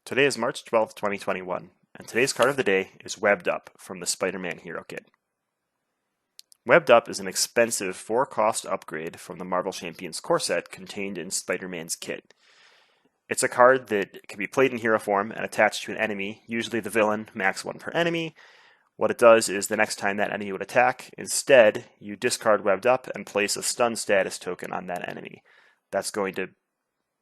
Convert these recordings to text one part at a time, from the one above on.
Today is March 12th, 2021, and today's card of the day is Webbed Up from the Spider-Man Hero Kit. Webbed Up is an expensive 4-cost upgrade from the Marvel Champions core set contained in Spider-Man's kit. It's a card that can be played in hero form and attached to an enemy, usually the villain, max 1 per enemy. What it does is the next time that enemy would attack, instead, you discard Webbed Up and place a stun status token on that enemy. That's going to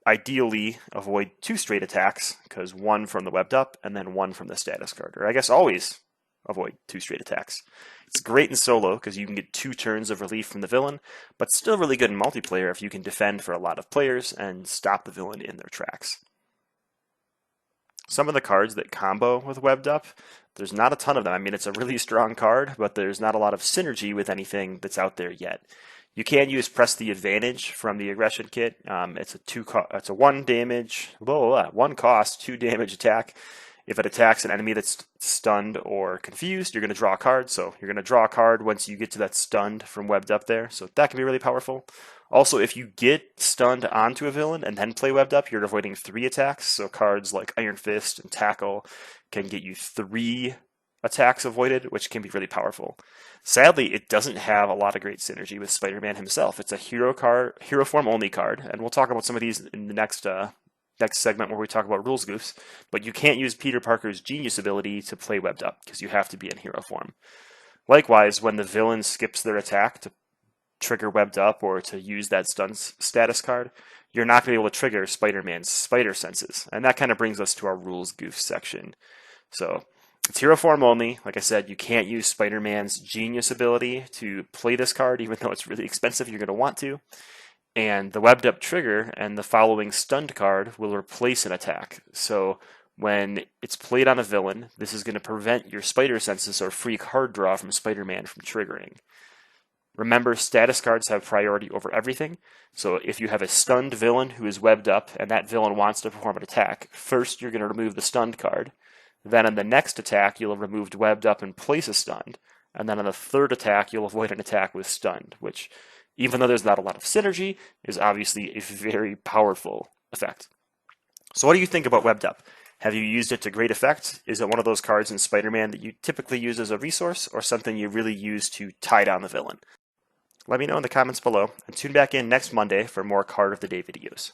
ideally avoid 2 straight attacks, because 1 from the Webbed Up and then 1 from the status card. Or I guess always avoid 2 straight attacks. It's great in solo because you can get 2 turns of relief from the villain, but still really good in multiplayer if you can defend for a lot of players and stop the villain in their tracks. Some of the cards that combo with Webbed Up, there's not a ton of them. I mean, it's a really strong card, but there's not a lot of synergy with anything that's out there yet. You can use Press the Advantage from the Aggression Kit. It's a 1 cost, 2 damage attack. If it attacks an enemy that's stunned or confused, you're going to draw a card. So you're going to draw a card once you get to that stunned from Webbed Up there. So that can be really powerful. Also, if you get stunned onto a villain and then play Webbed Up, you're avoiding 3 attacks. So cards like Iron Fist and Tackle can get you 3 attacks avoided, which can be really powerful. Sadly, it doesn't have a lot of great synergy with Spider-Man himself. It's a hero form only card, and we'll talk about some of these in the next segment where we talk about rules goofs. But you can't use Peter Parker's genius ability to play Webbed Up because you have to be in hero form. Likewise, when the villain skips their attack to trigger Webbed Up or to use that stun status card, you're not going to be able to trigger Spider-Man's spider senses, and that kind of brings us to our rules goofs section. So it's hero form only. Like I said, you can't use Spider-Man's genius ability to play this card, even though it's really expensive, you're going to want to. And the Webbed Up trigger and the following stunned card will replace an attack. So when it's played on a villain, this is going to prevent your spider senses or free card draw from Spider-Man from triggering. Remember, status cards have priority over everything. So if you have a stunned villain who is Webbed Up and that villain wants to perform an attack, first you're going to remove the stunned card. Then on the next attack, you'll have removed Webbed Up and place a stunned. And then on the third attack, you'll avoid an attack with stunned, which, even though there's not a lot of synergy, is obviously a very powerful effect. So what do you think about Webbed Up? Have you used it to great effect? Is it one of those cards in Spider-Man that you typically use as a resource, or something you really use to tie down the villain? Let me know in the comments below, and tune back in next Monday for more Card of the Day videos.